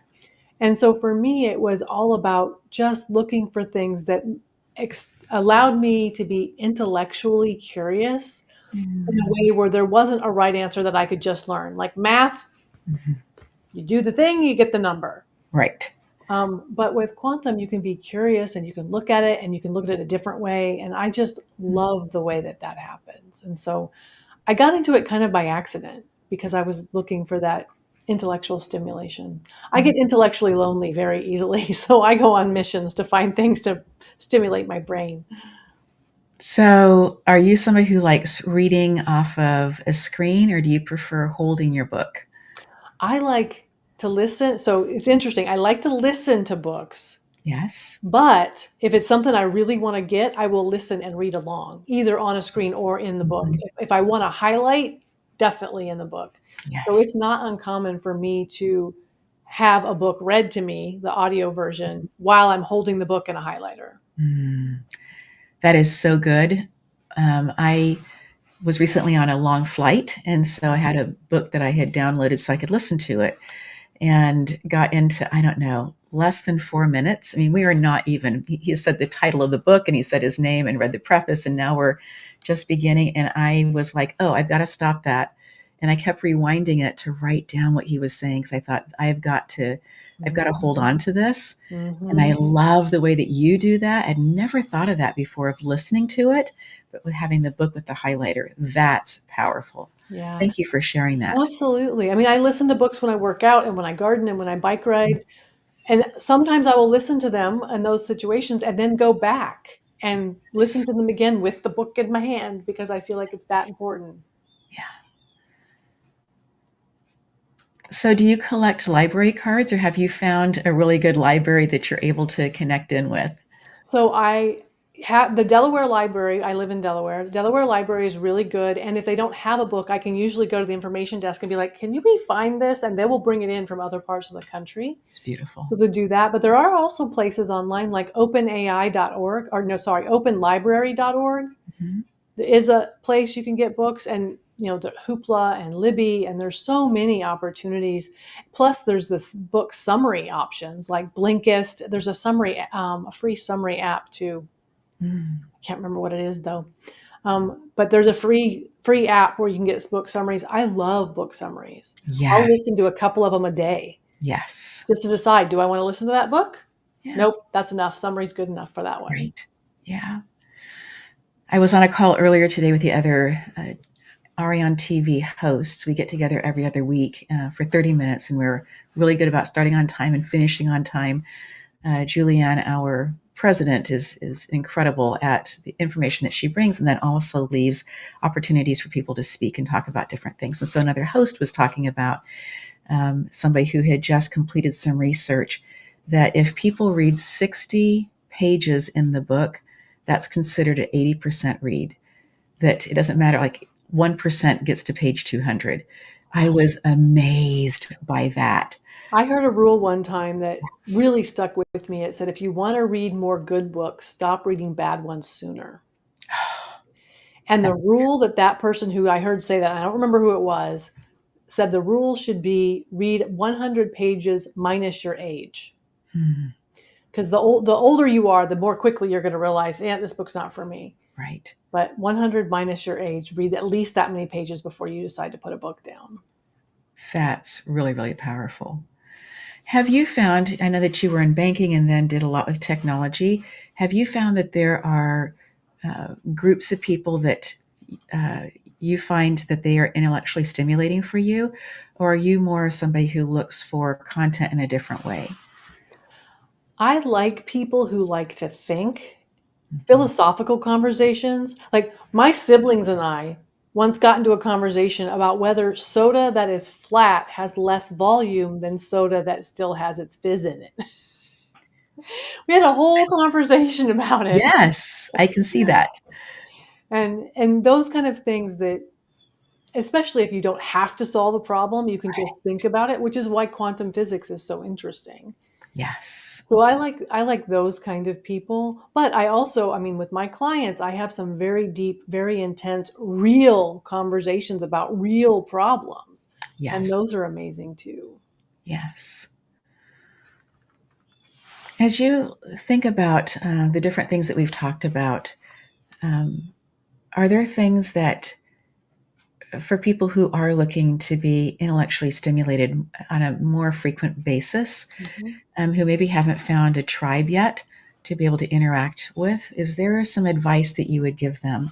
Speaker 2: And so for me, it was all about just looking for things that allowed me to be intellectually curious in a way where there wasn't a right answer that I could just learn. Like math, you do the thing, you get the number.
Speaker 1: Right.
Speaker 2: But with quantum, you can be curious and you can look at it and you can look at it a different way. And I just love the way that happens. And so I got into it kind of by accident because I was looking for that intellectual stimulation. I get intellectually lonely very easily, so I go on missions to find things to stimulate my brain.
Speaker 1: So are you somebody who likes reading off of a screen, or do you prefer holding your book?
Speaker 2: I like to listen. So it's interesting. I like to listen to books.
Speaker 1: Yes.
Speaker 2: But if it's something I really want to get, I will listen and read along, either on a screen or in the book. If I want to highlight, definitely in the book.
Speaker 1: Yes.
Speaker 2: So it's not uncommon for me to have a book read to me, the audio version, while I'm holding the book in a highlighter.
Speaker 1: That is so good. I was recently on a long flight, and so I had a book that I had downloaded so I could listen to it, and got into, I don't know, less than 4 minutes. I mean, we are not even, he said the title of the book and he said his name and read the preface, and now we're just beginning. And I was like, oh, I've got to stop that. And I kept rewinding it to write down what he was saying, because I thought I've got to hold on to this. And I love the way that you do that. I'd never thought of that before, of listening to it, but with having the book with the highlighter, that's powerful.
Speaker 2: Yeah.
Speaker 1: Thank you for sharing that.
Speaker 2: Absolutely. I mean, I listen to books when I work out and when I garden and when I bike ride. And sometimes I will listen to them in those situations and then go back and listen to them again with the book in my hand, because I feel like it's that important.
Speaker 1: Yeah. So do you collect library cards, or have you found a really good library that you're able to connect in with?
Speaker 2: So I have the Delaware Library. I live in Delaware. The Delaware Library is really good. And if they don't have a book, I can usually go to the information desk and be like, can you find this? And they will bring it in from other parts of the country.
Speaker 1: It's beautiful.
Speaker 2: So to do that. But there are also places online like openlibrary.org. There is a place you can get books, and the Hoopla and Libby, and there's so many opportunities. Plus, there's this book summary options like Blinkist. There's a free summary app too. I can't remember what it is though. But there's a free app where you can get book summaries. I love book summaries. I'll listen to
Speaker 1: Yes.
Speaker 2: a couple of them a day
Speaker 1: Yes.
Speaker 2: just to decide, do I want to listen to that book?
Speaker 1: Yeah.
Speaker 2: Nope, that's enough. Summary's good enough for that one.
Speaker 1: Right. Yeah. I was on a call earlier today with the other Arion TV hosts. We get together every other week for 30 minutes, and we're really good about starting on time and finishing on time. Julianne, our president, is incredible at the information that she brings, and then also leaves opportunities for people to speak and talk about different things. And so another host was talking about somebody who had just completed some research that if people read 60 pages in the book, that's considered an 80% read. That it doesn't matter, like 1% gets to page 200. I was amazed by that.
Speaker 2: I heard a rule one time that really stuck with me. It said, if you want to read more good books, stop reading bad ones sooner. And the rule that person who I heard say that, I don't remember who it was, said the rule should be read 100 pages minus your age. Because the older you are, the more quickly you're going to realize, this book's not for me.
Speaker 1: Right.
Speaker 2: But 100 minus your age, read at least that many pages before you decide to put a book down.
Speaker 1: That's really, really powerful. Have you found, I know that you were in banking and then did a lot with technology. Have you found that there are groups of people that you find that they are intellectually stimulating for you? Or are you more somebody who looks for content in a different way?
Speaker 2: I like people who like to think. Philosophical conversations. Like my siblings and I once got into a conversation about whether soda that is flat has less volume than soda that still has its fizz in it. We had a whole conversation about it.
Speaker 1: Yes, I can see that.
Speaker 2: And those kind of things that, especially if you don't have to solve a problem, you can just think about it, which is why quantum physics is so interesting.
Speaker 1: Yes.
Speaker 2: So I like those kind of people, but I also, with my clients, I have some very deep, very intense, real conversations about real problems.
Speaker 1: Yes.
Speaker 2: And those are amazing too.
Speaker 1: Yes. As you think about the different things that we've talked about, are there things that for people who are looking to be intellectually stimulated on a more frequent basis, who maybe haven't found a tribe yet to be able to interact with, is there some advice that you would give them?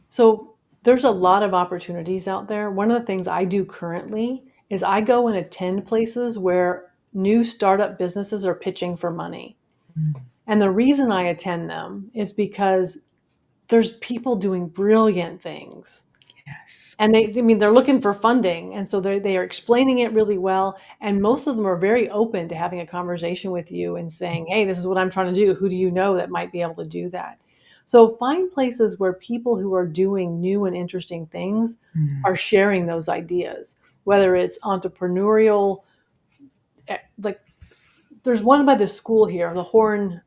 Speaker 2: So there's a lot of opportunities out there. One of the things I do currently is I go and attend places where new startup businesses are pitching for money. And the reason I attend them is because there's people doing brilliant things.
Speaker 1: Yes.
Speaker 2: And they're looking for funding. And so they are explaining it really well. And most of them are very open to having a conversation with you and saying, hey, this is what I'm trying to do. Who do you know that might be able to do that? So find places where people who are doing new and interesting things are sharing those ideas, whether it's entrepreneurial, like there's one by the school here, the Horn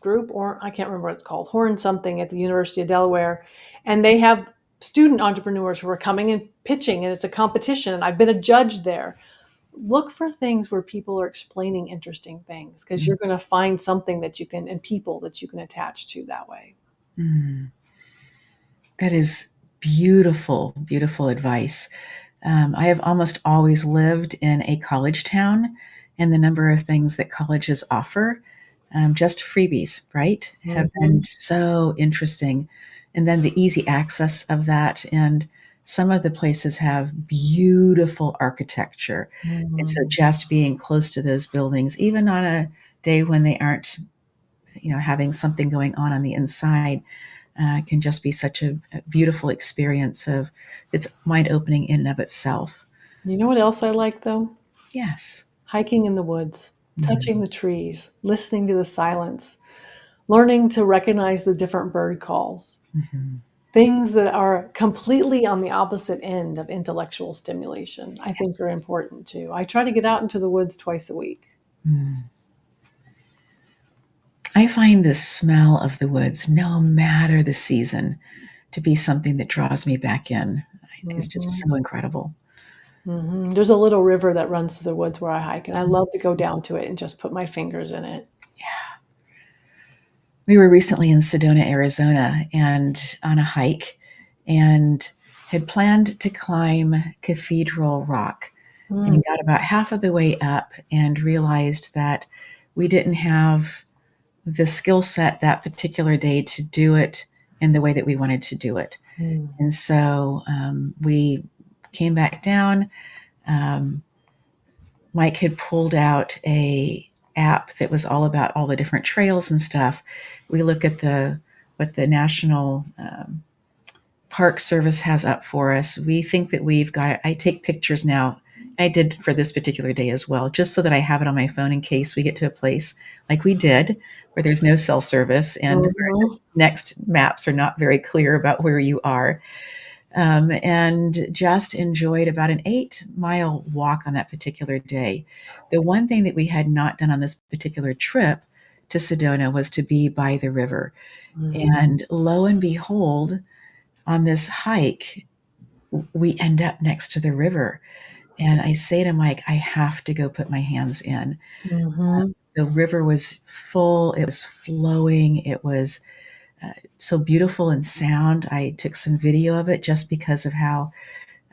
Speaker 2: Group, or I can't remember what it's called, Horn something at the University of Delaware. And they have student entrepreneurs who are coming and pitching, and it's a competition. And I've been a judge there. Look for things where people are explaining interesting things, because you're going to find something that you can, and people that you can attach to that way.
Speaker 1: That is beautiful, beautiful advice. I have almost always lived in a college town, and the number of things that colleges offer, just freebies, right, have been so interesting. And then the easy access of that. And some of the places have beautiful architecture. And so just being close to those buildings, even on a day when they aren't, having something going on the inside, can just be such a beautiful experience of it's mind opening in and of itself.
Speaker 2: You know what else I like though?
Speaker 1: Yes.
Speaker 2: Hiking in the woods, touching the trees, listening to the silence, learning to recognize the different bird calls, things that are completely on the opposite end of intellectual stimulation, I think are important too. I try to get out into the woods twice a week.
Speaker 1: I find the smell of the woods, no matter the season, to be something that draws me back in. It's just
Speaker 2: Mhm.
Speaker 1: so incredible.
Speaker 2: Mhm. There's a little river that runs through the woods where I hike, and I love to go down to it and just put my fingers in it.
Speaker 1: We were recently in Sedona, Arizona, and on a hike, and had planned to climb Cathedral Rock,
Speaker 2: Mm.
Speaker 1: and got about half of the way up and realized that we didn't have the skill set that particular day to do it in the way that we wanted to do it.
Speaker 2: Mm.
Speaker 1: And so we came back down. Mike had pulled out a app that was all about all the different trails and stuff. We look at what the National Park Service has up for us. We think that we've got it. I take pictures now. I did for this particular day as well, just so that I have it on my phone in case we get to a place like we did where there's no cell service and
Speaker 2: Mhm.
Speaker 1: next maps are not very clear about where you are. And just enjoyed about an 8-mile walk on that particular day. The one thing that we had not done on this particular trip to Sedona was to be by the river.
Speaker 2: Mhm.
Speaker 1: And lo and behold, on this hike, we end up next to the river. And I say to Mike, I have to go put my hands in.
Speaker 2: Mhm.
Speaker 1: The river was full, it was flowing, it was so beautiful and sound. I took some video of it just because of how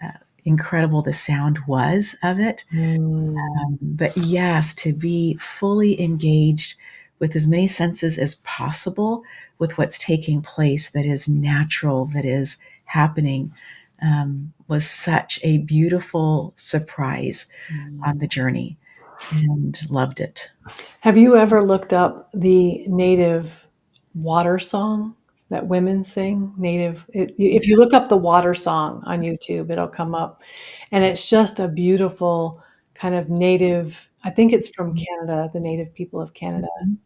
Speaker 1: uh, incredible the sound was of it.
Speaker 2: Mm.
Speaker 1: But yes, to be fully engaged with as many senses as possible with what's taking place that is natural, that is happening, was such a beautiful surprise on the journey and loved it.
Speaker 2: Have you ever looked up the native water song that women sing? If you look up the water song on YouTube, it'll come up. And it's just a beautiful kind of native, I think it's from Canada, the native people of Canada.
Speaker 1: Mhm.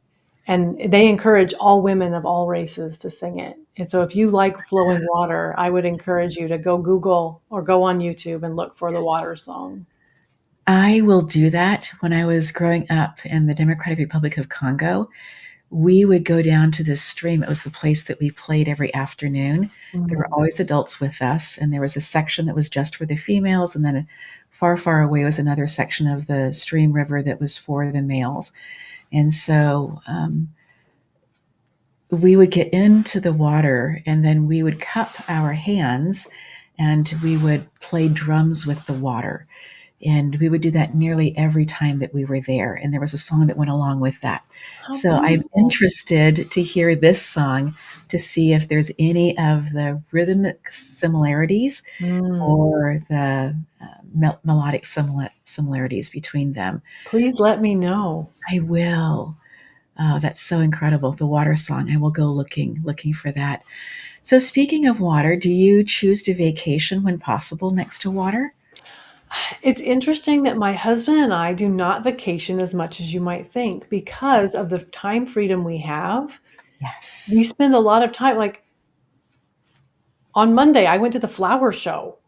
Speaker 2: And they encourage all women of all races to sing it. And so if you like flowing water, I would encourage you to go Google or go on YouTube and look for the water song.
Speaker 1: I will do that. When I was growing up in the Democratic Republic of Congo, we would go down to this stream. It was the place that we played every afternoon. There were
Speaker 2: Mm.
Speaker 1: always adults with us, and there was a section that was just for the females, and then far, far away was another section of the stream river that was for the males. And so we would get into the water, and then we would cup our hands, and we would play drums with the water. And we would do that nearly every time that we were there. And there was a song that went along with that.
Speaker 2: How
Speaker 1: So I'm
Speaker 2: beautiful.
Speaker 1: interested to hear this song to see if there's any of the rhythmic similarities
Speaker 2: Mm.
Speaker 1: or the melodic similarities between them.
Speaker 2: Please let me know.
Speaker 1: I will. Oh, that's so incredible. The water song. I will go looking for that. So speaking of water, do you choose to vacation when possible next to water?
Speaker 2: It's interesting that my husband and I do not vacation as much as you might think because of the time freedom we have. We
Speaker 1: Yes.
Speaker 2: spend a lot of time, like on Monday, I went to the flower show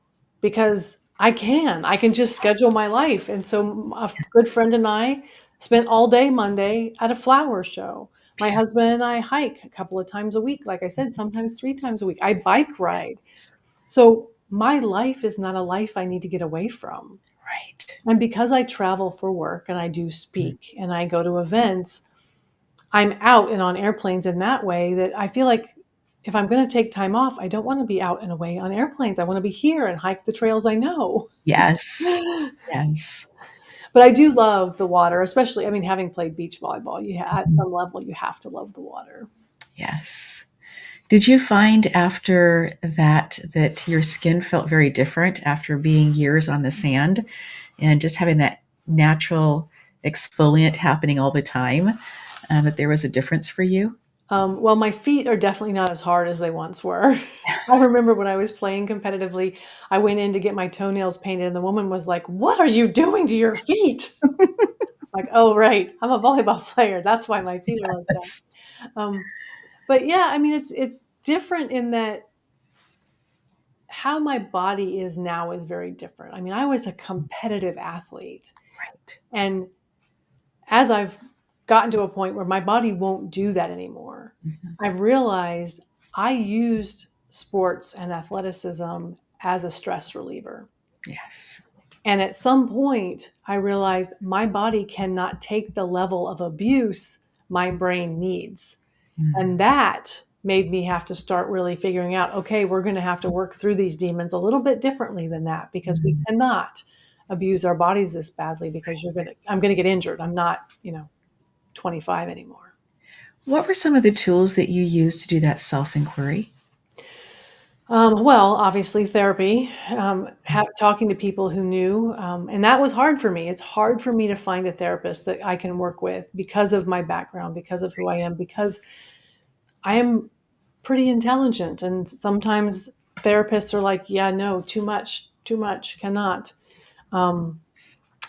Speaker 2: because I can just schedule my life. And so a good friend and I spent all day Monday at a flower show. My husband and I hike a couple of times a week. Like I said, sometimes 3 times a week. I bike ride. So my life is not a life I need to get away from.
Speaker 1: Right.
Speaker 2: And because I travel for work and I do speak and I go to events, I'm out and on airplanes in that way that I feel like if I'm going to take time off, I don't want to be out and away on airplanes. I want to be here and hike the trails I know.
Speaker 1: Yes. Yes.
Speaker 2: But I do love the water, especially, I mean, having played beach volleyball, at
Speaker 1: Mhm.
Speaker 2: some level, you have to love the water.
Speaker 1: Yes. Did you find after that your skin felt very different after being years on the sand and just having that natural exfoliant happening all the time, that there was a difference for you?
Speaker 2: Well, my feet are definitely not as hard as they once were. I
Speaker 1: Yes.
Speaker 2: remember when I was playing competitively, I went in to get my toenails painted, and the woman was like, "What are you doing to your feet?" Like, "Oh, right, I'm a volleyball player. That's why my feet are like that."
Speaker 1: Yes.
Speaker 2: Um, but yeah, I mean, it's different in that how my body is now is very different. I mean, I was a competitive athlete,
Speaker 1: Right.
Speaker 2: and as I've gotten to a point where my body won't do that anymore,
Speaker 1: Mhm.
Speaker 2: I've realized I used sports and athleticism as a stress reliever.
Speaker 1: Yes.
Speaker 2: And at some point, I realized my body cannot take the level of abuse my brain needs. And that made me have to start really figuring out, okay, we're going to have to work through these demons a little bit differently than that, because we cannot abuse our bodies this badly, because I'm going to get injured. I'm not, 25 anymore.
Speaker 1: What were some of the tools that you used to do that self-inquiry?
Speaker 2: Well, obviously therapy, talking to people who knew, and that was hard for me. It's hard for me to find a therapist that I can work with because of my background, because of who I am, because I am pretty intelligent. And sometimes therapists are like, yeah, no, too much, cannot. And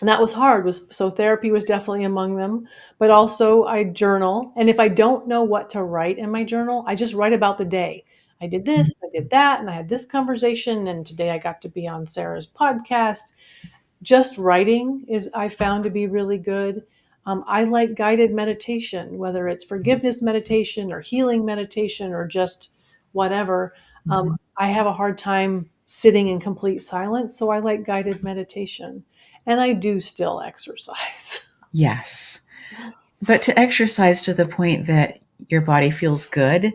Speaker 2: that was hard. So therapy was definitely among them, but also I journal. And if I don't know what to write in my journal, I just write about the day. I did this, I did that, and I had this conversation. And today I got to be on Sarah's podcast. Just writing I found to be really good. I like guided meditation, whether it's forgiveness meditation or healing meditation or just whatever. I have a hard time sitting in complete silence, so I like guided meditation. And I do still exercise.
Speaker 1: Yes. But to exercise to the point that your body feels good,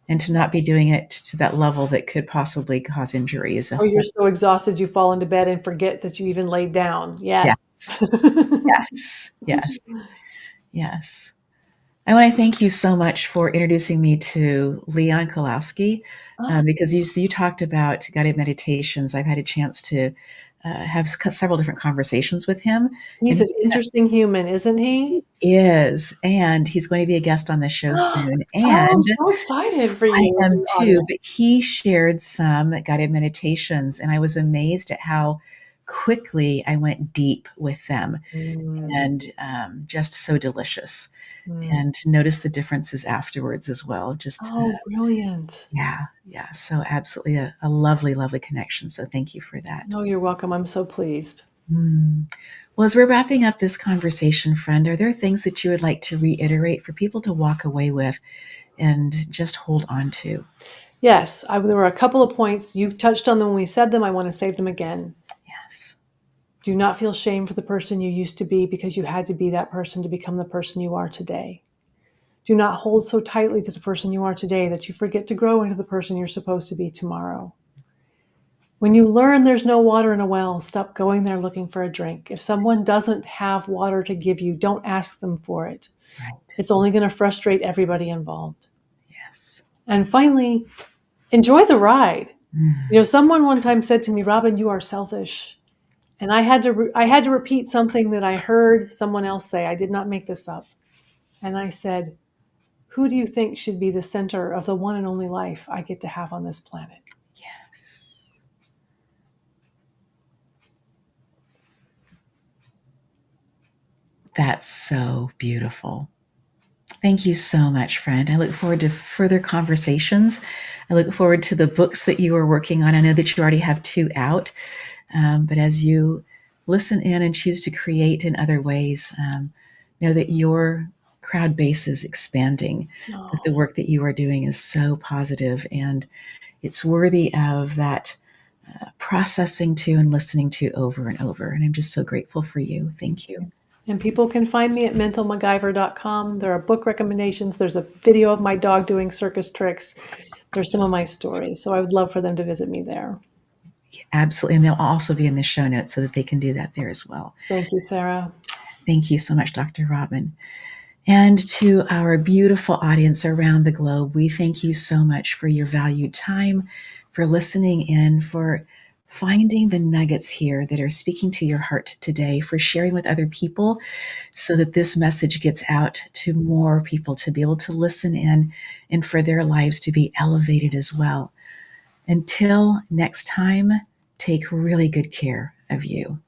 Speaker 1: and to not be doing it to that level that could possibly cause injury is a
Speaker 2: Or you're
Speaker 1: whole.
Speaker 2: so exhausted you fall into bed and forget that you even laid down. Yes.
Speaker 1: Yes. Yes. Yes. Yes. I want to thank you so much for introducing me to Leon Kolowski, because you talked about guided meditations. I've had a chance to have several different conversations with him.
Speaker 2: He's
Speaker 1: And
Speaker 2: an interesting human, isn't he?
Speaker 1: he is, and he's going to be a guest on the show soon.
Speaker 2: Oh, I'm
Speaker 1: And
Speaker 2: so excited for
Speaker 1: I
Speaker 2: you.
Speaker 1: am too, but he shared some guided meditations, and I was amazed at how quickly I went deep with them, and just so delicious. And to notice the differences afterwards as well.
Speaker 2: Brilliant.
Speaker 1: Yeah. So absolutely a lovely, lovely connection. So thank you for that.
Speaker 2: No, you're welcome. I'm so pleased.
Speaker 1: Well, as we're wrapping up this conversation, friend, are there things that you would like to reiterate for people to walk away with and just hold on to?
Speaker 2: Yes, there were a couple of points. You touched on them when we said them. I want to say them again.
Speaker 1: Yes.
Speaker 2: Do not feel shame for the person you used to be, because you had to be that person to become the person you are today. Do not hold so tightly to the person you are today that you forget to grow into the person you're supposed to be tomorrow. When you learn there's no water in a well, stop going there looking for a drink. If someone doesn't have water to give you, don't ask them for it.
Speaker 1: Right.
Speaker 2: It's only going to frustrate everybody involved.
Speaker 1: Yes.
Speaker 2: And finally, enjoy the ride. Someone one time said to me, Robyn, you are selfish. And I had to repeat something that I heard someone else say. I did not make this up. And I said, who do you think should be the center of the one and only life I get to have on this planet?
Speaker 1: Yes. That's so beautiful. Thank you so much, friend. I look forward to further conversations. I look forward to the books that you are working on. I know that you already have 2 out, but as you listen in and choose to create in other ways, know that your crowd base is expanding, that the work that you are doing is so positive, and it's worthy of that processing to and listening to over and over. And I'm just so grateful for you. Thank you.
Speaker 2: And people can find me at mentalmacgyver.com. There are book recommendations. There's a video of my dog doing circus tricks. There's some of my stories. So I would love for them to visit me there.
Speaker 1: Absolutely. And they'll also be in the show notes so that they can do that there as well.
Speaker 2: Thank you, Sarah.
Speaker 1: Thank you so much, Dr. Robyn. And to our beautiful audience around the globe, we thank you so much for your valued time, for listening in, for finding the nuggets here that are speaking to your heart today, for sharing with other people so that this message gets out to more people to be able to listen in and for their lives to be elevated as well. Until next time, take really good care of you.